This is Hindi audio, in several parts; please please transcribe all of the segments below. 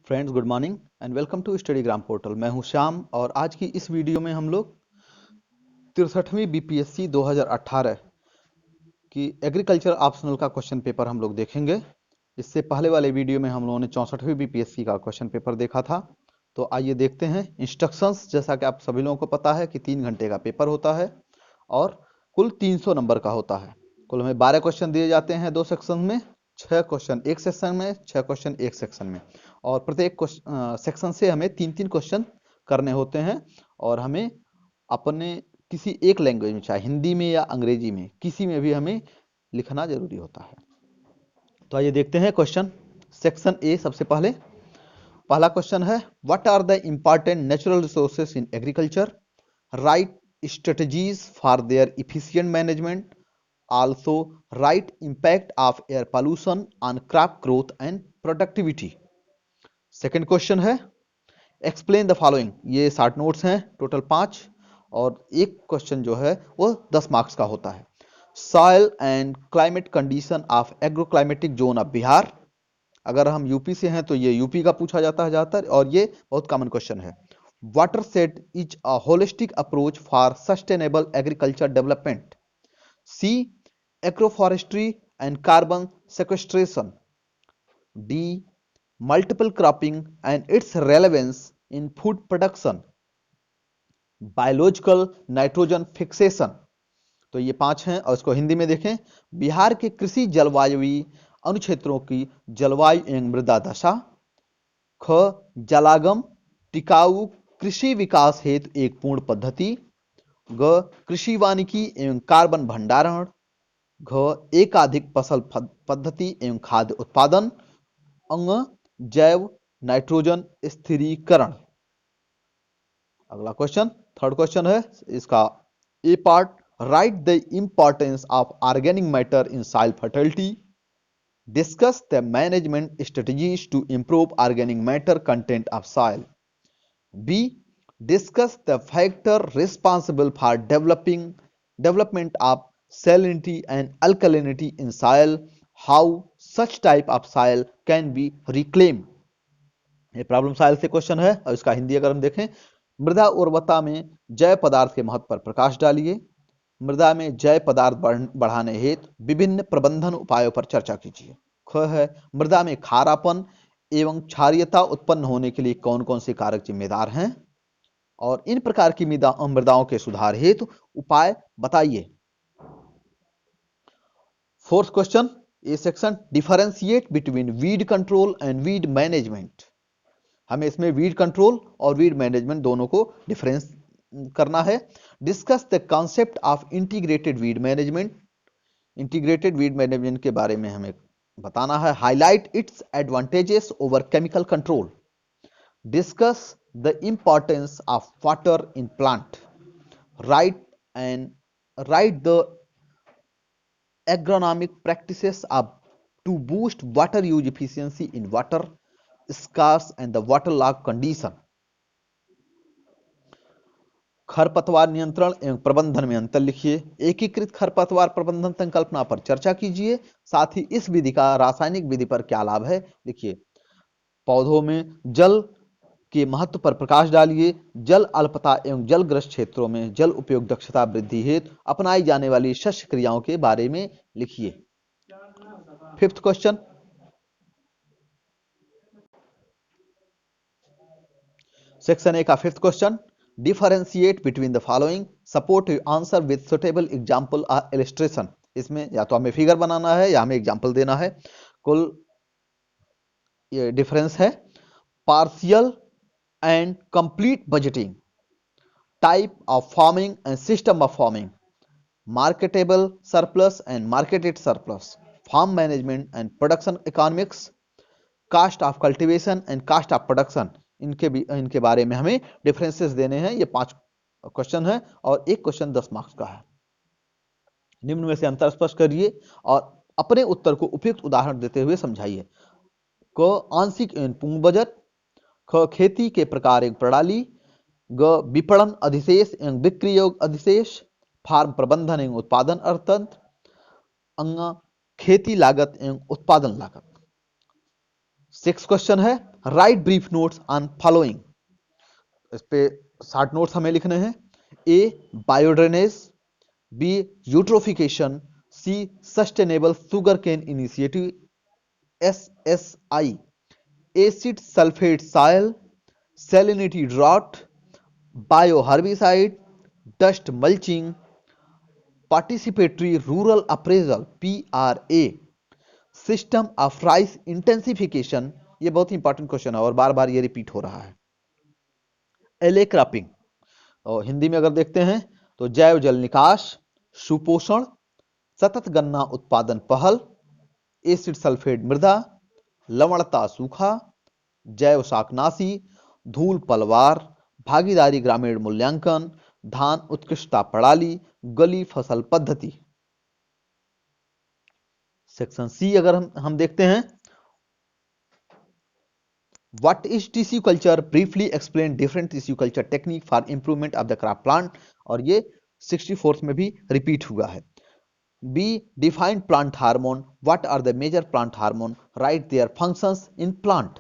Friends, good morning and welcome to Studygram portal. मैं हूं श्याम और आज की इस वीडियो में हम लोग 63वीं बीपीएससी 2018 की एग्रीकल्चर ऑप्शनल का क्वेश्चन पेपर हम लोग देखेंगे। इससे पहले वाले वीडियो में हम लोगों ने 64वीं बीपीएससी का क्वेश्चन पेपर देखा था। तो आइए देखते हैं इंस्ट्रक्शंस। जैसा कि आप सभी लोगों को पता है कि 3 घंटे का पेपर होता है और कुल 300 नंबर का होता है। कुल हमें 12 क्वेश्चन दिए जाते हैं 2 सेक्शन में, 6 क्वेश्चन एक सेक्शन में, 6 क्वेश्चन एक सेक्शन में, और प्रत्येक सेक्शन से हमें 3-3 क्वेश्चन करने होते हैं और हमें अपने किसी एक लैंग्वेज में, चाहे हिंदी में या अंग्रेजी में, किसी में भी हमें लिखना जरूरी होता है। तो आइए देखते हैं क्वेश्चन। सेक्शन ए, सबसे पहला क्वेश्चन है, what are the important natural resources in agriculture, right strategies for their efficient management, also write impact of air pollution on crop growth and productivity। Second question है, एक्सप्लेन द फॉलोइंग। ये 60 नोट्स हैं, टोटल 5, और एक क्वेश्चन जो है वो 10 मार्क्स का होता है। Soil and climate condition of agroclimatic zone of Bihar. अगर हम यूपी से हैं तो ये यूपी का पूछा जाता है ज़्यादातर, और ये बहुत कॉमन क्वेश्चन है। Watershed is a holistic approach for sustainable agriculture development. C. Agroforestry and carbon sequestration. D. Multiple cropping and its relevance in food production. Biological nitrogen fixation. तो ये 5 हैं और इसको हिंदी में देखें। बिहार के कृषि जलवायुवी अनुक्षेत्रों की जलवायु एवं मृदा दशा। ख. जलागम टिकाऊ कृषि विकास हेतु एक पूर्ण पद्धति। ग. कृषि वानिकी एवं कार्बन भंडारण। घ. एकाधिक फसल पद्धति एवं खाद्य उत्पादन। अंग. जैव नाइट्रोजन स्थिरीकरण। अगला क्वेश्चन, थर्ड क्वेश्चन है इसका A part, write the importance of organic matter in soil fertility, discuss the management strategies to improve organic matter content of soil. B. Discuss the factor responsible for development of salinity and alkalinity in soil. How such type of soil can be reclaimed। ये प्रॉब्लम सॉइल से क्वेश्चन है और इसका हिंदी अगर हम देखें, मृदा उर्वरता में जैव पदार्थ के महत्व पर प्रकाश डालिए। मृदा में जैव पदार्थ बढ़ाने हेतु विभिन्न प्रबंधन उपायों पर चर्चा कीजिए। ख है, मृदा में खारापन एवं क्षारीयता उत्पन्न होने के लिए कौन कौन से कारक जिम्मेदार हैं और इन प्रकार की मृदाओं के सुधार हेतु उपाय बताइए। Fourth question, A section, differentiate between weed control and weed management. हमें इसमें वीड कंट्रोल और वीड मैनेजमेंट दोनों को डिफरेंस करना है। Discuss the concept of integrated weed management. Integrated weed management के बारे में हमें बताना है। Highlight its advantages over chemical control. Discuss the importance of water in plant. Write the agronomic practices to boost water use efficiency in water scarce and the waterlogged condition. खरपतवार नियंत्रण एवं प्रबंधन में अंतर लिखिए। एकीकृत खरपतवार प्रबंधन संकल्पना पर चर्चा कीजिए। साथ ही इस विधि का रासायनिक विधि पर क्या लाभ है लिखिए। पौधों में जल के महत्व पर प्रकाश डालिए। जल अल्पता एवं जलग्रस्त क्षेत्रों में जल उपयोग दक्षता वृद्धि हेतु अपनाई जाने वाली शस्य क्रियाओं के बारे में लिखिए। फिफ्थ क्वेश्चन, सेक्शन ए का fifth question, differentiate between the following, support your answer with suitable example और इलस्ट्रेशन। इसमें या तो हमें फिगर बनाना है या हमें एग्जांपल देना है। कुल ये डिफरेंस है। Partial and complete budgeting, type of farming and system of farming, marketable surplus and marketed surplus, farm management and production economics, cost of cultivation and cost of production। इनके बारे में हमें डिफरेंसेस देने हैं। ये 5 क्वेश्चन है और एक क्वेश्चन 10 मार्क्स का है। निम्न में से अंतर स्पष्ट करिए और अपने उत्तर को उपयुक्त उदाहरण देते हुए समझाइए। क. आंशिक एवं पूर्ण बजट। ख. खेती के प्रकार एवं प्रणाली। ग. विपणन अधिशेष एवं बिक्री योग्य अधिशेष, फार्म प्रबंधन एवं उत्पादन अर्थतंत्र। अंग. खेती लागत एवं उत्पादन लागत। 6 क्वेश्चन है, write brief notes on following, इस पे 60 नोट्स हमें लिखने हैं। A biodrainage, B eutrophication, C sustainable sugar cane initiative SSI, acid sulphate soil, salinity drought, bioherbicide, dust mulching, participatory rural appraisal PRA, system of rice intensification, ये बहुत ही इंपॉर्टेंट क्वेश्चन है और बार बार ये रिपीट हो रहा है। एलए क्रॉपिंग, और हिंदी में अगर देखते हैं तो जैव जल निकास, सुपोषण, सतत गन्ना उत्पादन पहल, एसिड सल्फेट मृदा, लवणता सूखा, जैव शाकनाशी, धूल पलवार, भागीदारी ग्रामीण मूल्यांकन, धान उत्कृष्टता प्रणाली, गली फसल पद्धति। सेक्शन सी अगर हम देखते हैं, what is tissue culture, briefly explain different tissue culture technique for improvement of the crop plant, और ये 64th में भी रिपीट हुआ है। B defined plant hormone, what are the major plant hormone, right their functions in plant.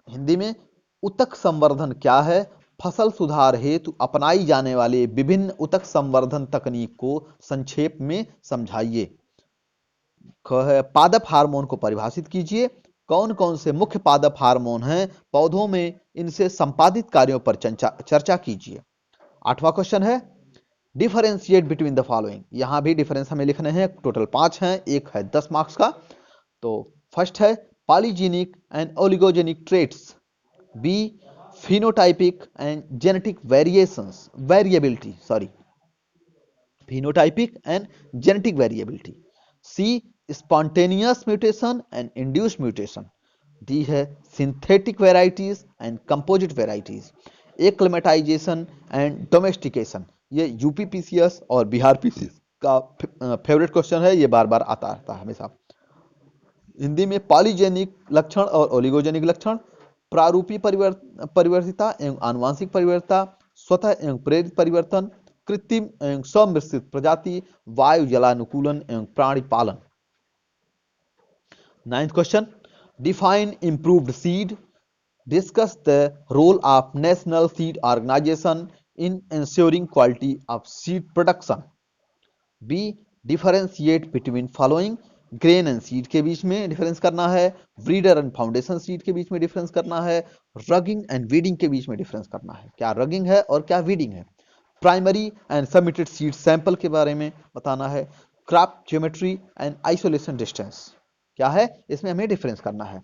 Hindi में उतक संवर्धन क्या है, फसल सुधार हेतु अपनाई जाने वाले विभिन्न उतक संवर्धन तकनीक को संक्षेप में समझाइए। पादप हार्मोन को परिभाषित कीजिए, कौन कौन से मुख्य पादप हार्मोन हैं पौधों में, इनसे संपादित कार्यों पर चर्चा कीजिए। 8वां क्वेश्चन है डिफरेंशिएट बिटवीन द फॉलोइंग, यहां भी डिफरेंस हमें लिखने हैं, टोटल 5 हैं, एक है 10 मार्क्स का। तो फर्स्ट है polygenic and oligogenic traits, B phenotypic and genetic variability, phenotypic and genetic variability, C spontaneous mutation and induced mutation, D है synthetic varieties and composite varieties, acclimatization and domestication, ये यूपीपीसीएस और बिहार पीसीएस का फेवरेट क्वेश्चन है, ये बार बार आता रहता है हमेशा। हिंदी में पॉलीजेनिक लक्षण और ओलिगोजेनिक लक्षण, प्रारूपी परिवर्तिता एवं आनुवांशिक परिवर्तिता, स्वतः एवं प्रेरित परिवर्तन, कृत्रिम एवं सम्मिश्रित प्रजाति, वायु जलानुकूलन एवं प्राणी पालन। 9th question define improved seed, discuss the role of national seed organisation in insuring quality of seed production. B differentiate between following, grain and seed के बीच में डिफरेंस करना है, ब्रीडर एंड फाउंडेशन सीड के बीच में डिफरेंस करना है, रगिंग एंड वीडिंग के बीच में डिफरेंस करना है, क्या रगिंग है और क्या वीडिंग है, primary and submitted seed sample के बारे में बताना है, crop geometry and isolation distance क्या है, इसमें हमें डिफरेंस करना है।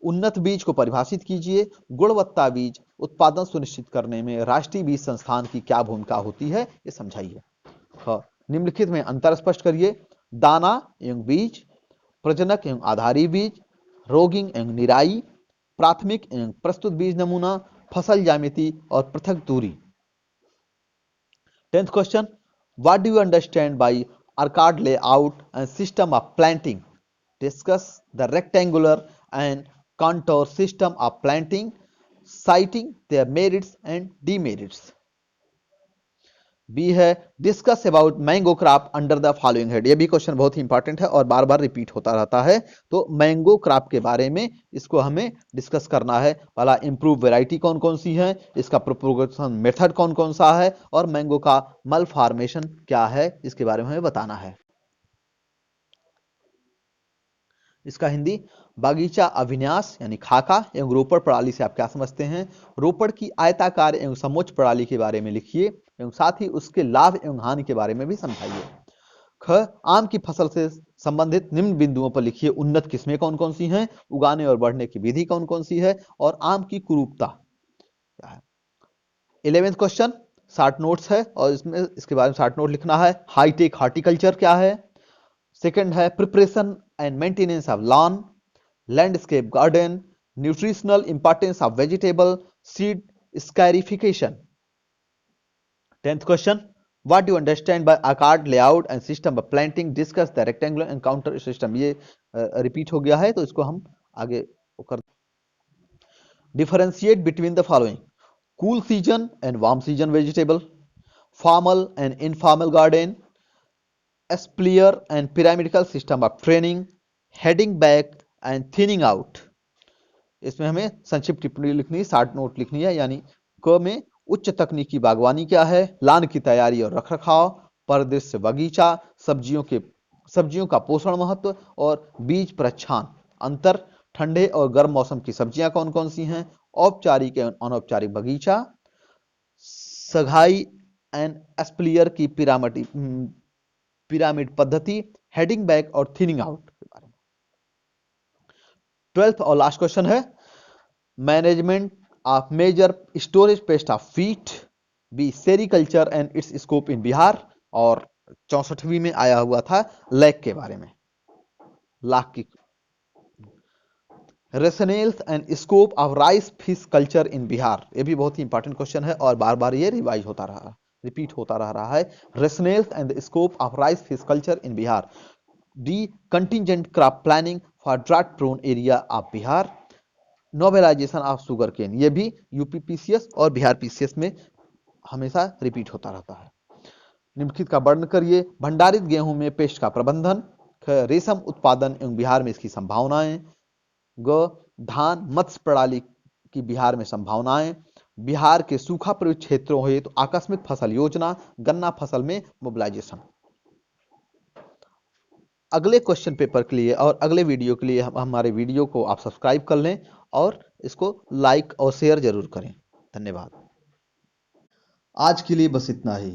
उन्नत बीज को परिभाषित कीजिए, गुणवत्ता बीज उत्पादन सुनिश्चित करने में राष्ट्रीय बीज संस्थान की क्या भूमिका होती है, ये समझाइए। निम्नलिखित में अंतर स्पष्ट करिए, दाना एवं बीज, प्रजनक एवं आधारी बीज, रोगिंग एवं निराई, प्राथमिक एवं प्रस्तुत बीज नमूना, फसल ज्यामिति और पृथक दूरी। 10th question what do you understand by orchard layout and system of planting, discuss the rectangular and contour system of planting, citing their merits and demerits. B है discuss about mango crop under the following head, ये भी क्वेश्चन बहुत ही इंपॉर्टेंट है और बार बार रिपीट होता रहता है। तो मैंगो क्रॉप के बारे में इसको हमें डिस्कस करना है, वाला इंप्रूव वेराइटी कौन कौन सी है, इसका प्रोपगेशन मेथड कौन कौन सा है और मैंगो का मल फॉर्मेशन क्या है, इसके बारे में हमें बताना है। इसका हिंदी बागीचा अभिन्यास यानी खाका एवं रोपड़ प्रणाली से आप क्या समझते हैं, रोपड़ की आयताकार एवं समोच्च प्रणाली के बारे में लिखिए एवं साथ ही उसके लाभ एवं हानि के बारे में भी समझाइए। ख आम की फसल से संबंधित निम्न बिंदुओं पर लिखिए, उन्नत किस्में कौन कौन सी हैं, उगाने और बढ़ने की विधि कौन कौन सी है और आम की कुरूपता क्या है। 11th क्वेश्चन 60 नोट्स है और इसमें इसके बारे में 60 नोट लिखना है। हाईटेक हॉर्टिकल्चर क्या है। सेकंड है preparation and maintenance of lawn, landscape garden, nutritional importance of vegetable, seed scarification. 10th question what do you understand by orchard layout and system of planting, discuss the rectangular and contour system. ये रिपीट हो गया है तो इसको हम आगे कर। Differentiate between the following, cool season and warm season vegetable, formal and informal garden, espalier and pyramidal system of training, heading back and thinning out. इसमें हमें संक्षिप्त टिप्पणी लिखनी है, शॉर्ट नोट लिखनी है। यानी क में उच्च तकनीकी बागवानी क्या है, लान की तैयारी और रखरखाव, परिदृश्य बगीचा, सब्जियों का पोषण महत्व और बीज प्रच्छान अंतर, ठंडे और गर्म मौसम की सब्जियां कौन कौन सी हैं, औपचारिक एवं अनौपचारिक बगीचा, सघाई एंड एस्प्लियर की पिरामिड पद्धति, हेडिंग बैक और थिनिंग आउट के बारे में। 12th और लास्ट क्वेश्चन है management of major storage pest of wheat, B sericulture and its scope in Bihar, और 64वीं में आया हुआ था लैक के बारे में, लाख की rationales and scope of rice fish culture in Bihar. ये भी बहुत ही इंपॉर्टेंट क्वेश्चन है और बार बार ये रिपीट होता रहा है। Rationales and scope of rice fish culture in Bihar. D contingent crop planning for drought prone area of Bihar. Nobilization of sugar cane, ये भी यूपी पीसीएस और बिहार पीसीएस में हमेशा रिपीट होता रहता है। निम्नलिखित का वर्णन करिए। भंडारित गेहूं में पेस्ट का प्रबंधन, रेशम उत्पादन एवं बिहार में इसकी संभावनाएं, ग धान मत्स्य प्रणाली की बिहार में संभावनाएं, बिहार के सूखा प्रभावित क्षेत्रों हेतु तो आकस्मिक फसल योजना, गन्ना फसल में मोबिलाइजेशन। अगले क्वेश्चन पेपर के लिए और अगले वीडियो के लिए हमारे वीडियो को आप सब्सक्राइब कर लें और इसको लाइक और शेयर जरूर करें। धन्यवाद। आज के लिए बस इतना ही।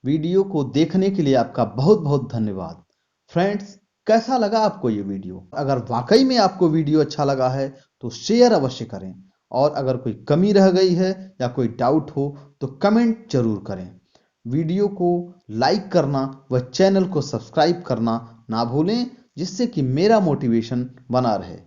वीडियो को देखने के लिए आपका बहुत बहुत धन्यवाद। फ्रेंड्स, कैसा लगा आपको ये वीडियो? अगर वाकई में आपको वीडियो अच्छा लगा है तो शेयर अवश्य करें, और अगर कोई कमी रह गई है या कोई डाउट हो तो कमेंट जरूर करें। वीडियो को लाइक करना व चैनल को सब्सक्राइब करना ना भूलें, जिससे कि मेरा मोटिवेशन बना रहे।